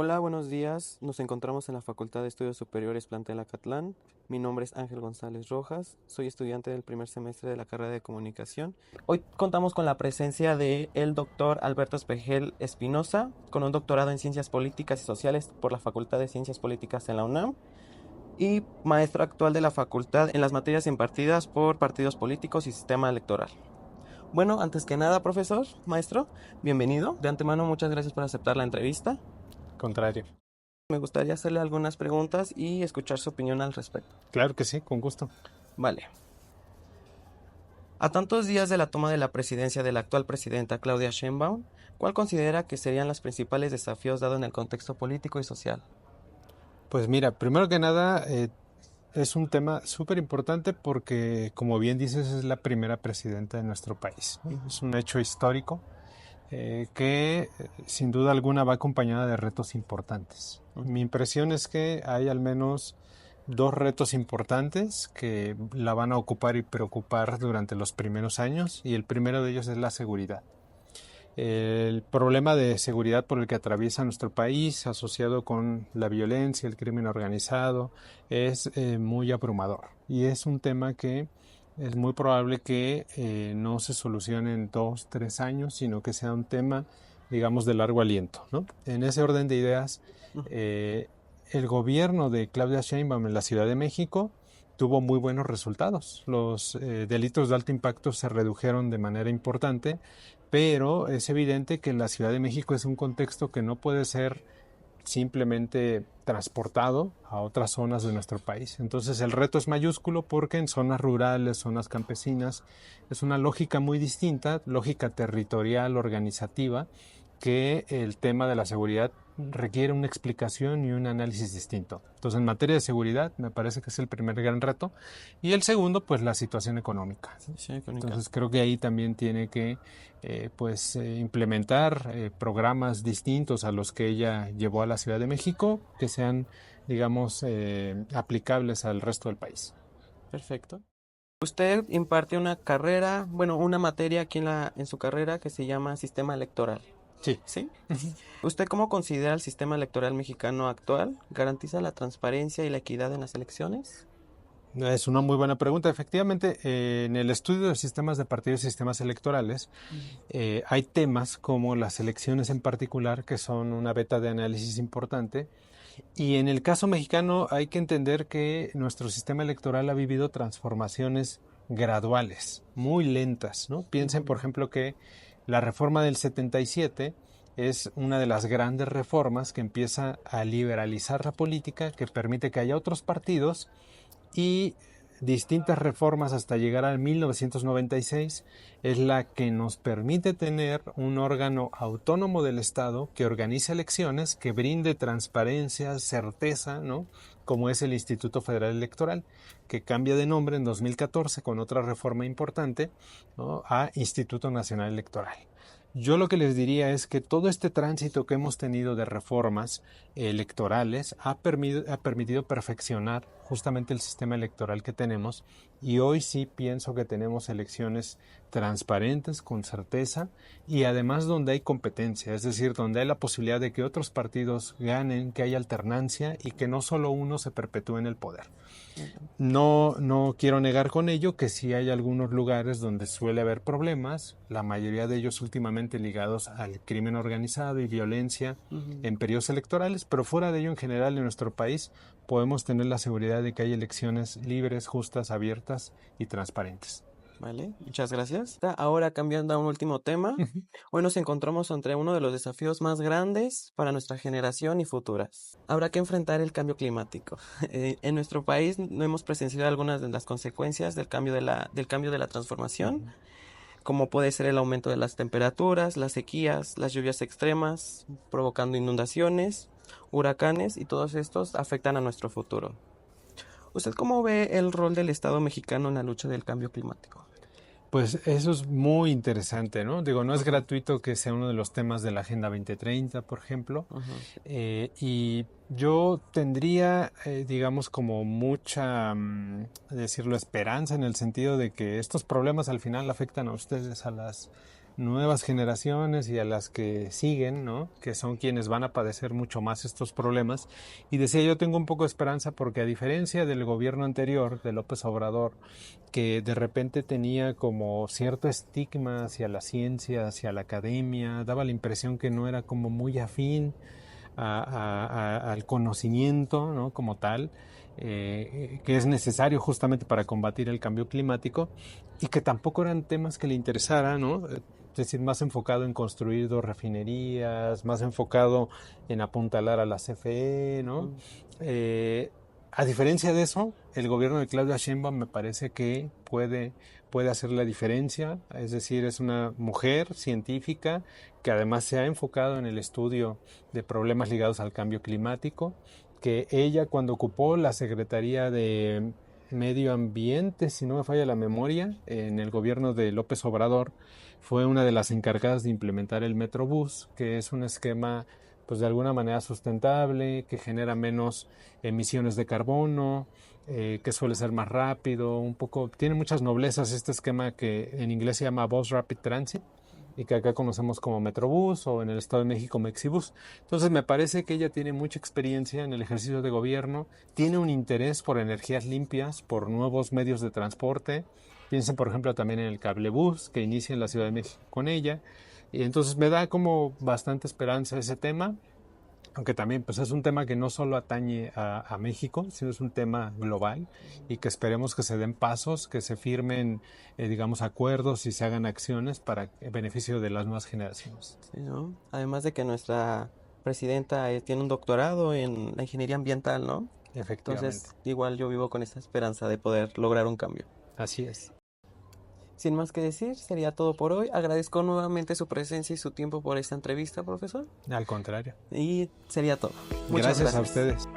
Hola, buenos días. Nos encontramos en la Facultad de Estudios Superiores Plantel Acatlán. Mi nombre es Ángel González Rojas. Soy estudiante del primer semestre de la carrera de Comunicación. Hoy contamos con la presencia de el doctor Alberto Espejel Espinosa, con un doctorado en Ciencias Políticas y Sociales por la Facultad de Ciencias Políticas en la UNAM y maestro actual de la facultad en las materias impartidas por partidos políticos y sistema electoral. Bueno, antes que nada, profesor, maestro, bienvenido. De antemano, muchas gracias por aceptar la entrevista. Contrario. Me gustaría hacerle algunas preguntas y escuchar su opinión al respecto. Claro que sí, con gusto. Vale. A tantos días de la toma de la presidencia de la actual presidenta Claudia Sheinbaum, ¿cuál considera que serían los principales desafíos dado en el contexto político y social? Pues mira, primero que nada, es un tema súper importante porque, como bien dices, es la primera presidenta de nuestro país, ¿no? Es un hecho histórico que sin duda alguna va acompañada de retos importantes. Mi impresión es que hay al menos dos retos importantes que la van a ocupar y preocupar durante los primeros años, y el primero de ellos es la seguridad. El problema de seguridad por el que atraviesa nuestro país, asociado con la violencia, el crimen organizado, es muy abrumador. Y es un tema que es muy probable que no se solucione en 2, 3 años, sino que sea un tema, digamos, de largo aliento, ¿no? En ese orden de ideas, eh, el gobierno de Claudia Sheinbaum en la Ciudad de México tuvo muy buenos resultados. Los delitos de alto impacto se redujeron de manera importante, pero es evidente que la Ciudad de México es un contexto que no puede ser simplemente transportado a otras zonas de nuestro país. Entonces el reto es mayúsculo porque en zonas rurales, zonas campesinas, es una lógica muy distinta, lógica territorial, organizativa, que el tema de la seguridad requiere una explicación y un análisis distinto. Entonces, en materia de seguridad, me parece que es el primer gran reto. Y el segundo, pues la situación económica. Sí, Entonces, creo que ahí también tiene que implementar programas distintos a los que ella llevó a la Ciudad de México, que sean, digamos, aplicables al resto del país. perfecto. Usted imparte una carrera, bueno, una materia aquí en su carrera que se llama Sistema Electoral. Sí. ¿Sí? ¿Usted cómo considera el sistema electoral mexicano actual? ¿Garantiza la transparencia y la equidad en las elecciones? Es una muy buena pregunta. Efectivamente, en el estudio de sistemas de partidos y sistemas electorales, hay temas como las elecciones en particular, que son una beta de análisis importante. Y en el caso mexicano hay que entender que nuestro sistema electoral ha vivido transformaciones graduales, muy lentas, ¿no? Piensen, por ejemplo, que la reforma del 77 es una de las grandes reformas que empieza a liberalizar la política, que permite que haya otros partidos y distintas reformas hasta llegar al 1996 es la que nos permite tener un órgano autónomo del Estado que organice elecciones, que brinde transparencia, certeza, ¿no? Como es el Instituto Federal Electoral, que cambia de nombre en 2014 con otra reforma importante, ¿no? A Instituto Nacional Electoral. Yo lo que les diría es que todo este tránsito que hemos tenido de reformas electorales ha permitido perfeccionar justamente el sistema electoral que tenemos, y hoy sí pienso que tenemos elecciones transparentes, con certeza, y además donde hay competencia, es decir, donde hay la posibilidad de que otros partidos ganen, que haya alternancia y que no solo uno se perpetúe en el poder. No quiero negar con ello que sí hay algunos lugares donde suele haber problemas, la mayoría de ellos últimamente ligados al crimen organizado y violencia en periodos electorales, pero fuera de ello, en general, en nuestro país podemos tener la seguridad de que hay elecciones libres, justas, abiertas y transparentes. Vale, muchas gracias. Ahora cambiando a un último tema, hoy nos encontramos ante uno de los desafíos más grandes para nuestra generación y futuras. Habrá que enfrentar el cambio climático. En nuestro país no hemos presenciado algunas de las consecuencias del cambio de la transformación, como puede ser el aumento de las temperaturas, las sequías, las lluvias extremas, provocando inundaciones, huracanes, y todos estos afectan a nuestro futuro. ¿Usted cómo ve el rol del Estado mexicano en la lucha del cambio climático? Pues eso es muy interesante, ¿no? Digo, no es Ujú, gratuito que sea uno de los temas de la Agenda 2030, por ejemplo. sí. Y yo tendría, digamos, como mucha, decirlo, esperanza, en el sentido de que estos problemas al final afectan a ustedes, a las nuevas generaciones y a las que siguen, ¿no? Que son quienes van a padecer mucho más estos problemas. Y decía, yo tengo un poco de esperanza porque a diferencia del gobierno anterior, de López Obrador, que de repente tenía como cierto estigma hacia la ciencia, hacia la academia, daba la impresión que no era como muy afín al conocimiento, ¿no? Como tal, que es necesario justamente para combatir el cambio climático, y que tampoco eran temas que le interesaran, ¿no? Es decir, más enfocado en construir 2 refinerías, más enfocado en apuntalar a la CFE, ¿no? A diferencia de eso, el gobierno de Claudia Sheinbaum me parece que puede hacer la diferencia, es decir, es una mujer científica que además se ha enfocado en el estudio de problemas ligados al cambio climático, que ella cuando ocupó la Secretaría de Medio Ambiente, si no me falla la memoria, en el gobierno de López Obrador, fue una de las encargadas de implementar el Metrobús, que es un esquema pues de alguna manera sustentable, que genera menos emisiones de carbono, que suele ser más rápido, un poco, tiene muchas noblezas este esquema que en inglés se llama Bus Rapid Transit y que acá conocemos como Metrobús o en el Estado de México Mexibus. Entonces me parece que ella tiene mucha experiencia en el ejercicio de gobierno, tiene un interés por energías limpias, por nuevos medios de transporte. Piensen por ejemplo también en el cablebús que inicia en la Ciudad de México con ella. Y entonces me da como bastante esperanza ese tema, aunque también pues es un tema que no solo atañe a México, sino es un tema global y que esperemos que se den pasos, que se firmen, digamos, acuerdos y se hagan acciones para el beneficio de las nuevas generaciones. Sí, ¿no? Además de que nuestra presidenta tiene un doctorado en la ingeniería ambiental, ¿no? Efectivamente. Entonces, igual yo vivo con esta esperanza de poder lograr un cambio. Así es. Sin más que decir, sería todo por hoy. Agradezco nuevamente su presencia y su tiempo por esta entrevista, profesor. Al contrario. Y sería todo. Muchas Gracias a gracias. ustedes.